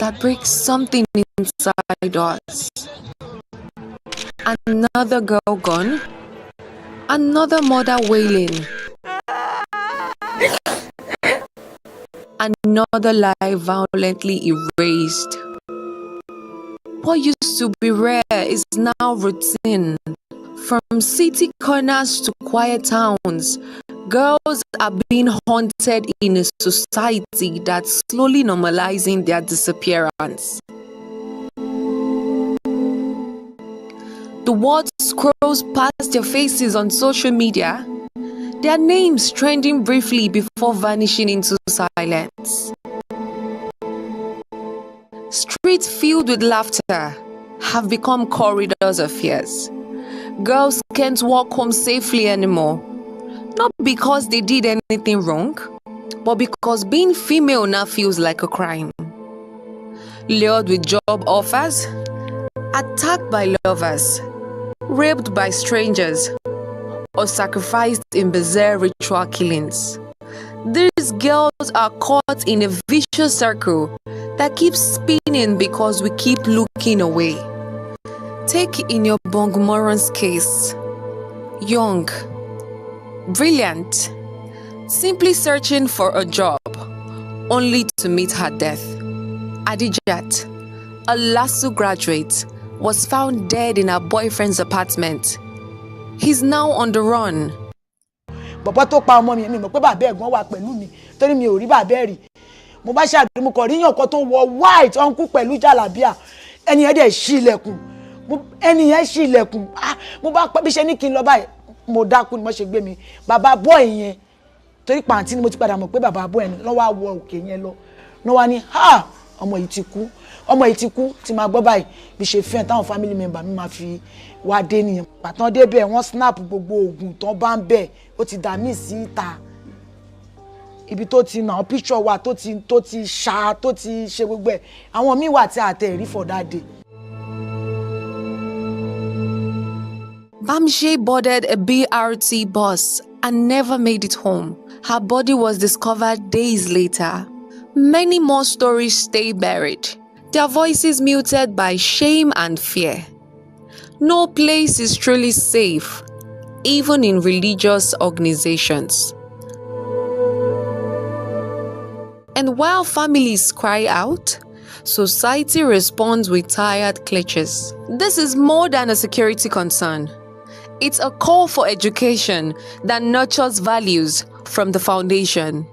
that breaks something inside us. Another girl gone, another mother wailing, another life violently erased. What used to be rare is now routine. From city corners to quiet towns, girls are being haunted in a society that's slowly normalizing their disappearance. The world scrolls past their faces on social media, their names trending briefly before vanishing into silence. Streets filled with laughter have become corridors of fears. Girls can't walk home safely anymore, not because they did anything wrong, but because being female now feels like a crime. Lured with job offers, attacked by lovers, raped by strangers, or sacrificed in bizarre ritual killings. These girls are caught in a vicious circle that keeps spinning because we keep looking away. Take in your Bongmoron's case. Young, brilliant, simply searching for a job, only to meet her death. Adijat, a LASU graduate, was found dead in her boyfriend's apartment. He's now on the run. Bàbá tó pa ọmọ mi mọ̀ pé bàbá ẹ̀gbọ́n wà pẹ̀lú mi torí mi ò rí bàbá ẹ̀ rí. Mo bá ṣàgbé mo kàn rí yàn kan tó wọ white uncle pẹ̀lú jàlábíà. Ẹni yẹn dẹ̀ ṣí ilẹ̀kùn. Ẹni yẹn ṣí ilẹ̀kùn. Mo bá bí ṣe ní kí n lọ báyìí. Mo dákú ni mo ṣe gbé mi. Bàbá boy yẹn torí pàǹtí ni mo ti padà mọ̀ pé bàbá boy yẹn ló wá wọ òkè yẹn lọ. Ló wá ní ọmọ yìí ti kú. Ọmọ yìí ti kú tí máa gbọ́ báyìí bí ṣe fẹ́ táwọn family member mi máa fi wá dé nìyẹn. Pàtàn débẹ̀ wọ́n snap gbogbo oògùn tán bá ń bẹ̀ ó ti dà mí sí ìta. Ibi tó ti nà picture wa tó ti ṣá tó ti ṣe gbogbo ẹ̀ àwọn míì wà tí a tẹ̀ rí for that day. Bamshe boarded a BRT bus and never made it home. Her body was discovered days later. Many more stories stay buried, their voices muted by shame and fear. No place is truly safe, even in religious organizations. And while families cry out, society responds with tired clutches. This is more than a security concern. It's a call for education that nurtures values from the foundation.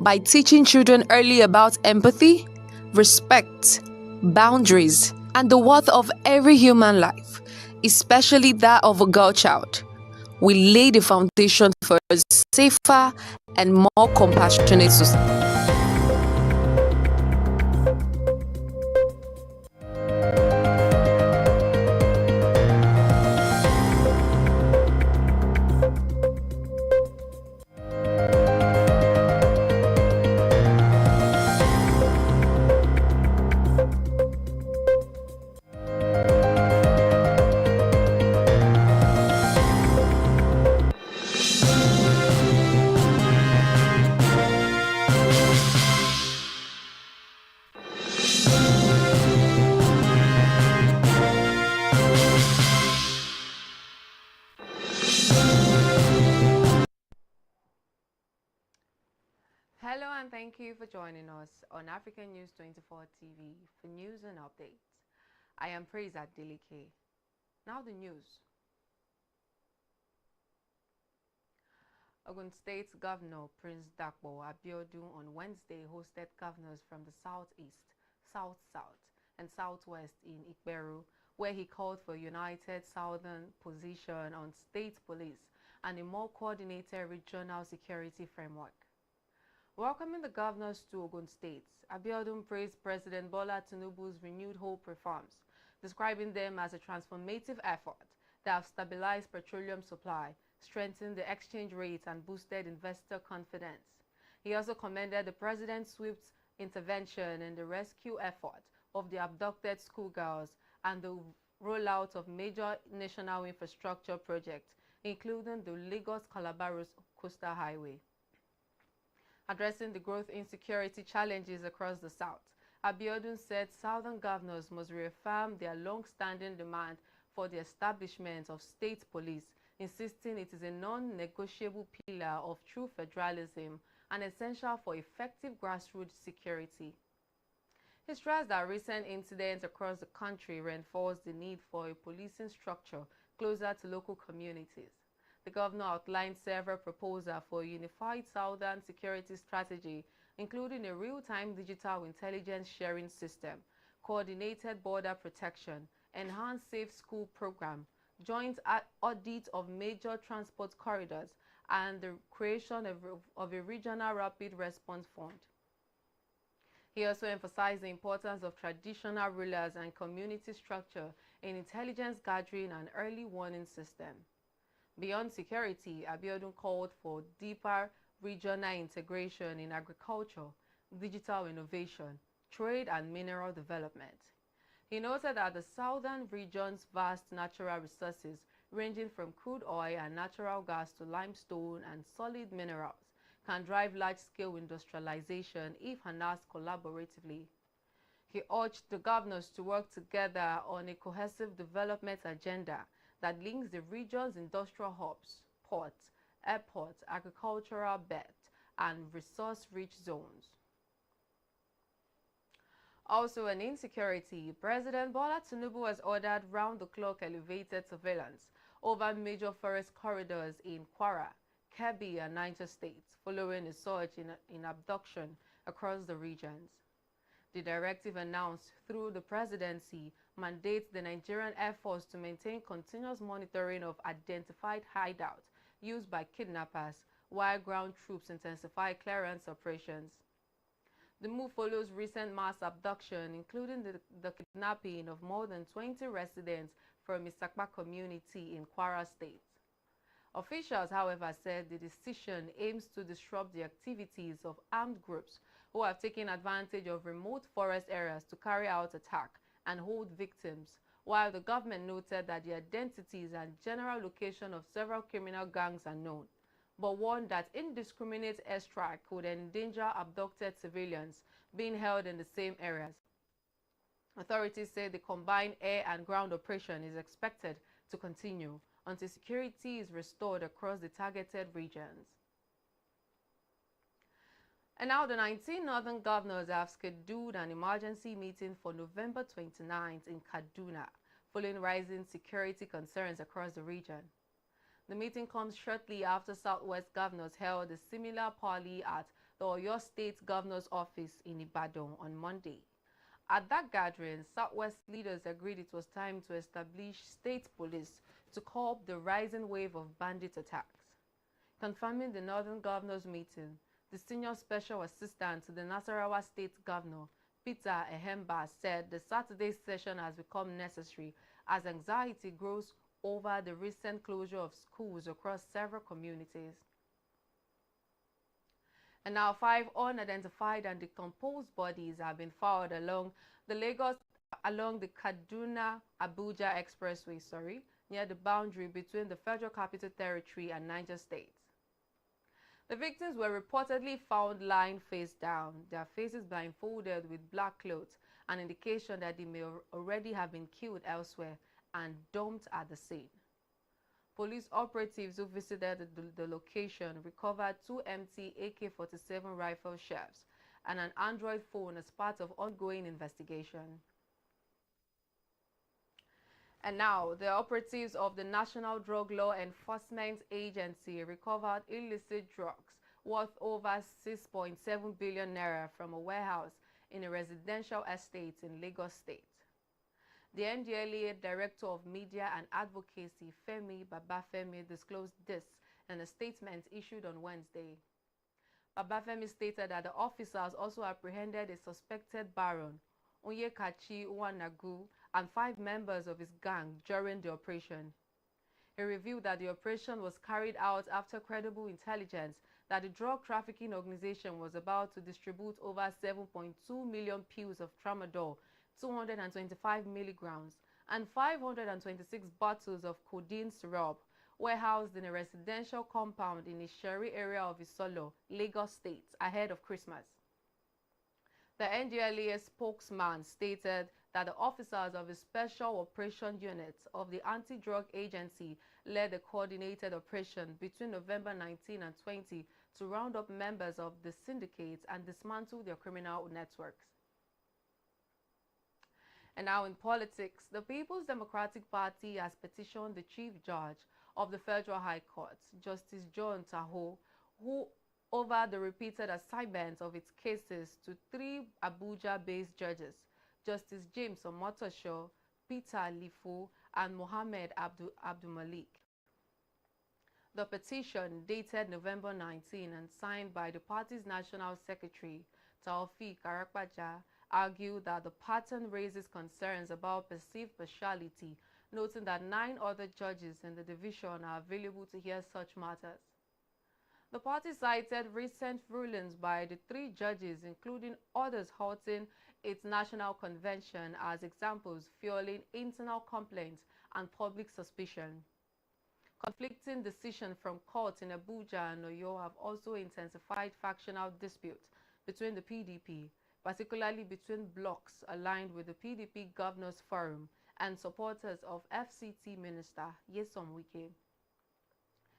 By teaching children early about empathy, respect, boundaries, and the worth of every human life, especially that of a girl child, we lay the foundation for a safer and more compassionate society. Hello and thank you for joining us on African News 24 TV for news and updates. I am Praise Adeleke. Now the news. Ogun State Governor Prince Dakpo Abiodun on Wednesday hosted governors from the Southeast, South-South, and Southwest in Ikberu, where he called for a united Southern position on state police and a more coordinated regional security framework. Welcoming the governors to Ogun State, Abiodun praised President Bola Tinubu's renewed hope reforms, describing them as a transformative effort that have stabilized petroleum supply, strengthened the exchange rate, and boosted investor confidence. He also commended the president's swift intervention in the rescue effort of the abducted schoolgirls and the rollout of major national infrastructure projects, including the Lagos-Calabar Coastal Highway. Addressing the growth insecurity challenges across the South, Abiodun said southern governors must reaffirm their long-standing demand for the establishment of state police, insisting it is a non-negotiable pillar of true federalism and essential for effective grassroots security. He stressed that recent incidents across the country reinforce the need for a policing structure closer to local communities. The governor outlined several proposals for a unified southern security strategy, including a real-time digital intelligence sharing system, coordinated border protection, enhanced safe school program, joint audit of major transport corridors, and the creation of a regional rapid response fund. He also emphasized the importance of traditional rulers and community structure in intelligence gathering and early warning system. Beyond security, Abiodun called for deeper regional integration in agriculture, digital innovation, trade, and mineral development. He noted that the southern region's vast natural resources, ranging from crude oil and natural gas to limestone and solid minerals, can drive large-scale industrialization if harnessed collaboratively. He urged the governors to work together on a cohesive development agenda that links the region's industrial hubs, ports, airports, agricultural belts, and resource-rich zones. Also, in insecurity, President Bola Tinubu has ordered round-the-clock elevated surveillance over major forest corridors in Kwara, Kebbi and Niger states, following a surge in abduction across the regions. The directive announced through the presidency mandates the Nigerian Air Force to maintain continuous monitoring of identified hideouts used by kidnappers, while ground troops intensify clearance operations. The move follows recent mass abduction, including the kidnapping of more than 20 residents from Isakpa community in Kwara State. Officials, however, said the decision aims to disrupt the activities of armed groups who have taken advantage of remote forest areas to carry out attacks and hold victims, while the government noted that the identities and general location of several criminal gangs are known, but warned that indiscriminate airstrike could endanger abducted civilians being held in the same areas. Authorities say the combined air and ground operation is expected to continue until security is restored across the targeted regions. And now the 19 northern governors have scheduled an emergency meeting for November 29th in Kaduna, following rising security concerns across the region. The meeting comes shortly after Southwest governors held a similar parley at the Oyo State Governor's office in Ibadan on Monday. At that gathering, Southwest leaders agreed it was time to establish state police to curb the rising wave of bandit attacks. Confirming the Northern Governors meeting, the Senior Special Assistant to the Nasarawa State Governor, Peter Ehemba, said the Saturday's session has become necessary as anxiety grows over the recent closure of schools across several communities. And now 5 unidentified and decomposed bodies have been found along the Kaduna-Abuja Expressway, near the boundary between the Federal Capital Territory and Niger State. The victims were reportedly found lying face down, their faces blindfolded with black clothes, an indication that they may already have been killed elsewhere and dumped at the scene. Police operatives who visited the location recovered 2 empty AK-47 rifle shells and an Android phone as part of ongoing investigation. And now, the operatives of the National Drug Law Enforcement Agency recovered illicit drugs worth over 6.7 billion naira from a warehouse in a residential estate in Lagos State. The NDLEA Director of Media and Advocacy, Femi Babafemi, disclosed this in a statement issued on Wednesday. Babafemi stated that the officers also apprehended a suspected baron, Onyekachi Nwanagu, and 5 members of his gang during the operation. He revealed that the operation was carried out after credible intelligence that the drug trafficking organization was about to distribute over 7.2 million pills of tramadol, 225 milligrams, and 526 bottles of codeine syrup, warehoused in a residential compound in the Isheri area of Isolo, Lagos State, ahead of Christmas. The NDLEA spokesman stated that the officers of the Special Operation Unit of the Anti-Drug Agency led a coordinated operation between November 19 and 20 to round up members of the syndicates and dismantle their criminal networks. And now in politics, the People's Democratic Party has petitioned the Chief Judge of the Federal High Court, Justice John Taho, who over the repeated assignment of its cases to 3 Abuja-based judges, Justice James Omotosho, Peter Lifo, and Mohammed Abdul-Malik. The petition, dated November 19 and signed by the party's National Secretary, Taofeek Arakbaja, argued that the pattern raises concerns about perceived partiality, noting that 9 other judges in the division are available to hear such matters. The party cited recent rulings by the 3 judges, including orders halting its national convention, as examples fueling internal complaints and public suspicion. Conflicting decisions from courts in Abuja and Oyo have also intensified factional disputes between the PDP, particularly between blocs aligned with the PDP Governors Forum and supporters of FCT Minister Nyesom Wike.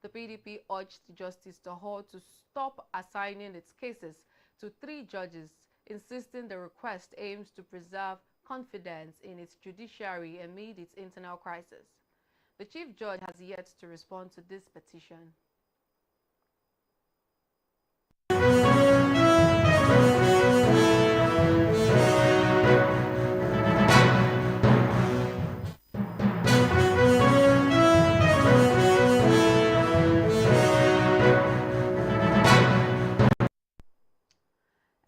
The PDP urged Justice Taho to stop assigning its cases to 3 judges, insisting the request aims to preserve confidence in its judiciary amid its internal crisis. The Chief Judge has yet to respond to this petition.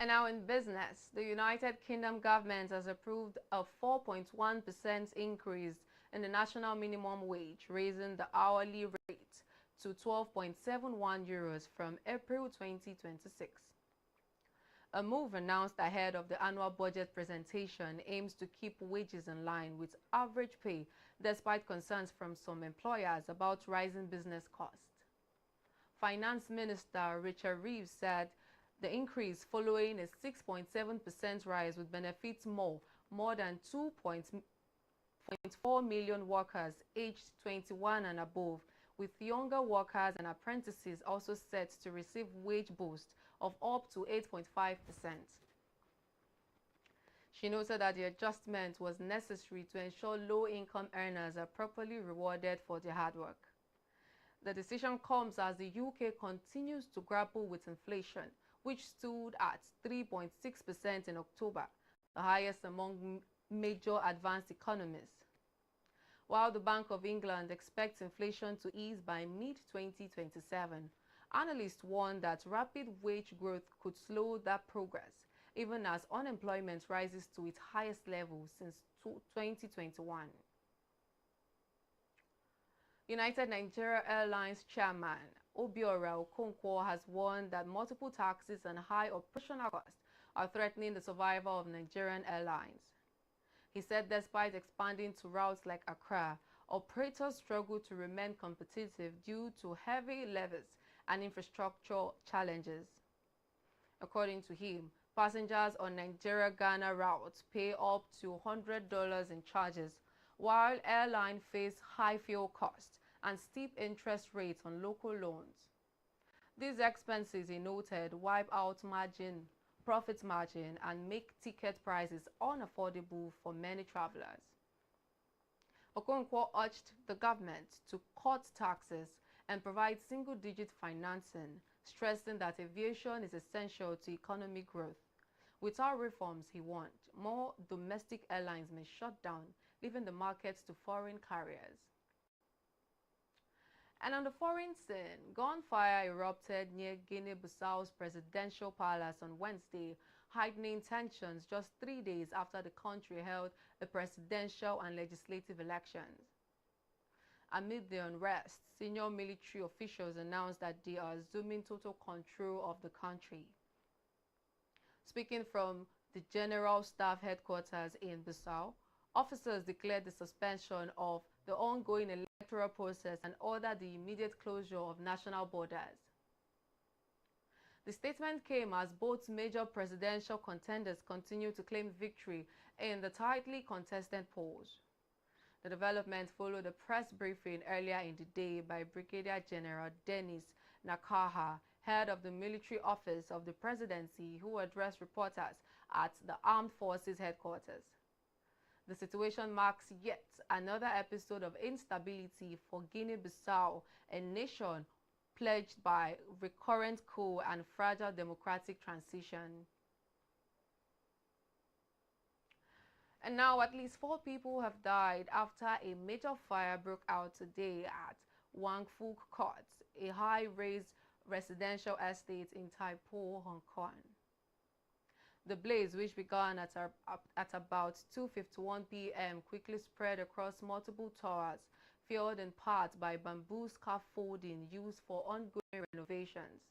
And now in business, the United Kingdom government has approved a 4.1% increase in the national minimum wage, raising the hourly rate to 12.71 euros from April 2026. A move announced ahead of the annual budget presentation aims to keep wages in line with average pay, despite concerns from some employers about rising business costs. Finance Minister Richard Reeves said the increase, following a 6.7% rise, would benefit more than 2.4 million workers aged 21 and above, with younger workers and apprentices also set to receive wage boost of up to 8.5%. She noted that the adjustment was necessary to ensure low-income earners are properly rewarded for their hard work. The decision comes as the UK continues to grapple with inflation, which stood at 3.6% in October, the highest among major advanced economies. While the Bank of England expects inflation to ease by mid-2027, analysts warn that rapid wage growth could slow that progress, even as unemployment rises to its highest level since 2021. United Nigeria Airlines chairman Abiodun has warned that multiple taxes and high operational costs are threatening the survival of Nigerian airlines. He said despite expanding to routes like Accra, operators struggle to remain competitive due to heavy levies and infrastructure challenges. According to him, passengers on Nigeria-Ghana routes pay up to $100 in charges, while airlines face high fuel costs and steep interest rates on local loans. These expenses, he noted, wipe out profit margin and make ticket prices unaffordable for many travelers. Okonkwo urged the government to cut taxes and provide single-digit financing, stressing that aviation is essential to economic growth. Without reforms, he warned, more domestic airlines may shut down, leaving the markets to foreign carriers. And on the foreign scene, gunfire erupted near Guinea-Bissau's presidential palace on Wednesday, heightening tensions just 3 days after the country held the presidential and legislative elections. Amid the unrest, senior military officials announced that they are assuming total control of the country. Speaking from the General Staff Headquarters in Bissau, officers declared the suspension of the ongoing electoral process and ordered the immediate closure of national borders. The statement came as both major presidential contenders continue to claim victory in the tightly contested polls. The development followed a press briefing earlier in the day by Brigadier General Dennis Nakaha, head of the military office of the presidency, who addressed reporters at the Armed Forces headquarters. The situation marks yet another episode of instability for Guinea-Bissau, a nation plagued by recurrent coup and fragile democratic transition. And now at least 4 people have died after a major fire broke out today at Wangfu Court, a high-rise residential estate in Tai Po, Hong Kong. The blaze, which began at about 2:51 p.m., quickly spread across multiple towers, fueled in part by bamboo scaffolding used for ongoing renovations.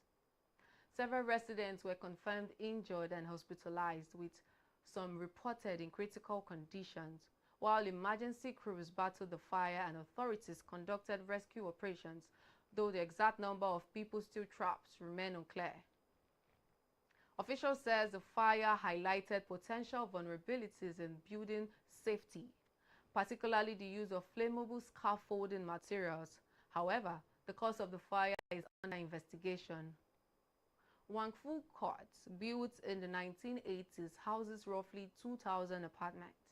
Several residents were confirmed injured and hospitalized, with some reported in critical conditions, while emergency crews battled the fire and authorities conducted rescue operations, though the exact number of people still trapped remain unclear. Officials says the fire highlighted potential vulnerabilities in building safety, particularly the use of flammable scaffolding materials. However, the cause of the fire is under investigation. Wangfu Court, built in the 1980s, houses roughly 2,000 apartments.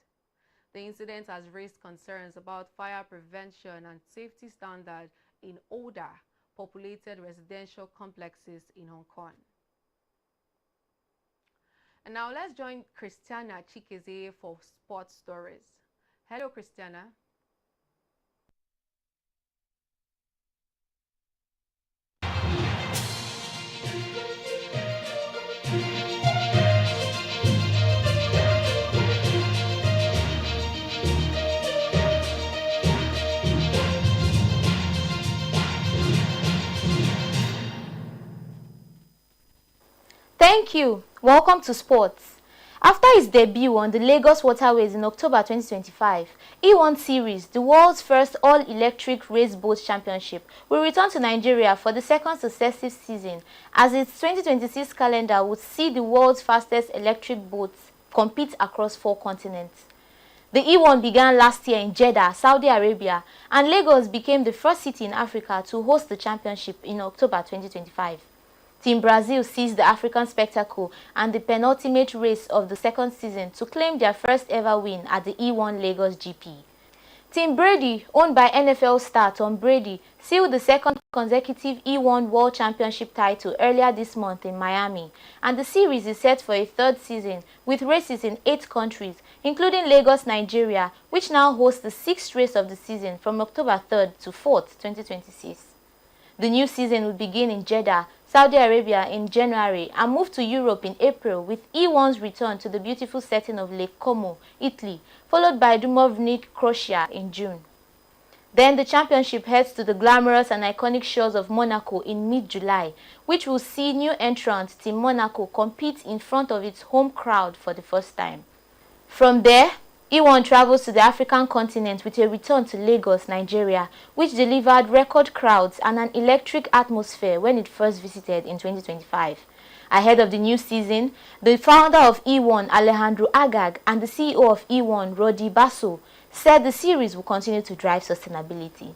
The incident has raised concerns about fire prevention and safety standards in older, populated residential complexes in Hong Kong. And now let's join Christiana Chikeze for sports stories. Hello, Christiana. Thank you. Welcome to Sports. After his debut on the Lagos waterways in October 2025, E1 Series, the world's first all-electric race boat championship, will return to Nigeria for the second successive season, as its 2026 calendar would see the world's fastest electric boats compete across 4 continents. The E1 began last year in Jeddah, Saudi Arabia, and Lagos became the first city in Africa to host the championship in October 2025. Team Brazil seized the African spectacle and the penultimate race of the second season to claim their first ever win at the E1 Lagos GP. Team Brady, owned by NFL star Tom Brady, sealed the second consecutive E1 World Championship title earlier this month in Miami, and the series is set for a 3rd season with races in 8 countries, including Lagos, Nigeria, which now hosts the 6th race of the season from October 3rd to 4th, 2026. The new season will begin in Jeddah, Saudi Arabia in January and move to Europe in April, with E1's return to the beautiful setting of Lake Como, Italy, followed by Dubrovnik, Croatia in June. Then the championship heads to the glamorous and iconic shores of Monaco in mid-July, which will see new entrant Team Monaco compete in front of its home crowd for the first time. From there, E1 travels to the African continent with a return to Lagos, Nigeria, which delivered record crowds and an electric atmosphere when it first visited in 2025. Ahead of the new season, the founder of E1, Alejandro Agag, and the CEO of E1, Rodi Basso, said the series will continue to drive sustainability.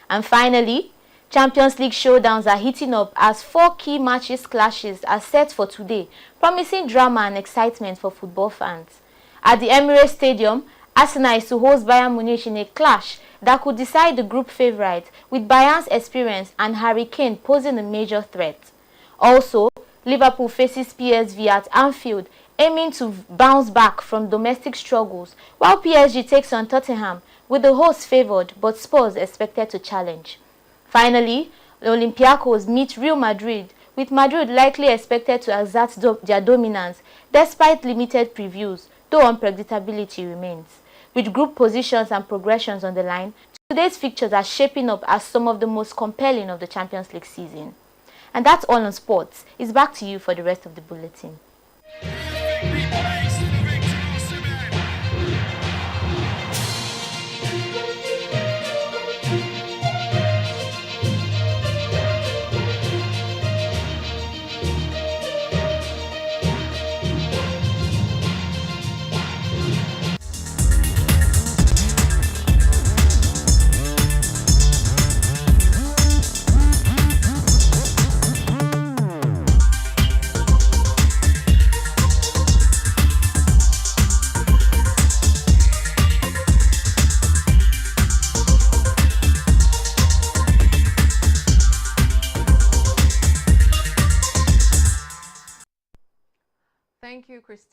And finally, Champions League showdowns are heating up as 4 key matches clashes are set for today, promising drama and excitement for football fans. At the Emirates Stadium, Arsenal is to host Bayern Munich in a clash that could decide the group favourite, with Bayern's experience and Harry Kane posing a major threat. Also, Liverpool faces PSV at Anfield, aiming to bounce back from domestic struggles, while PSG takes on Tottenham, with the hosts favoured but Spurs expected to challenge. Finally, the Olympiacos meet Real Madrid, with Madrid likely expected to exert their dominance despite limited previews, though unpredictability remains. With group positions and progressions on the line, today's fixtures are shaping up as some of the most compelling of the Champions League season. And that's all on sports. It's back to you for the rest of the bulletin.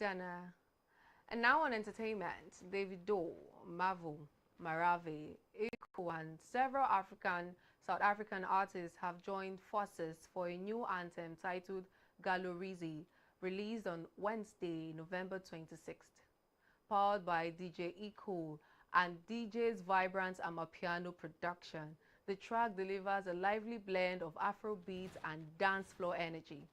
Ghana. And now on entertainment, Davido, Marvel, Marave, Eko, and several South African artists have joined forces for a new anthem titled Galorizi, released on Wednesday, November 26th. Powered by DJ Eko and DJ's vibrant Amapiano production, the track delivers a lively blend of Afrobeat and dance floor energy.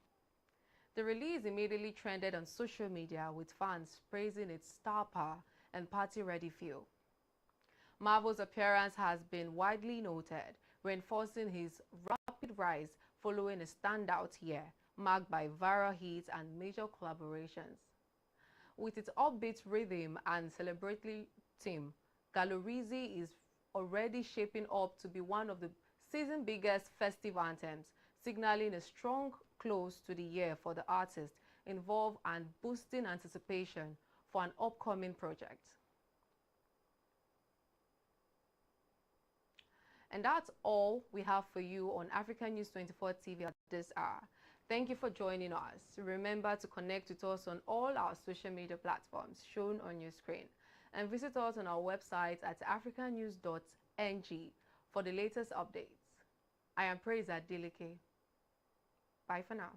The release immediately trended on social media, with fans praising its star power and party-ready feel. Marvel's appearance has been widely noted, reinforcing his rapid rise following a standout year marked by viral hits and major collaborations. With its upbeat rhythm and celebratory theme, Galorizi is already shaping up to be one of the season's biggest festive anthems, signaling a strong close to the year for the artist involved and boosting anticipation for an upcoming project. And that's all we have for you on African News 24 TV at this hour. Thank you for joining us. Remember to connect with us on all our social media platforms shown on your screen, and visit us on our website at africannews.ng for the latest updates. I am Praise Adeleke. Bye for now.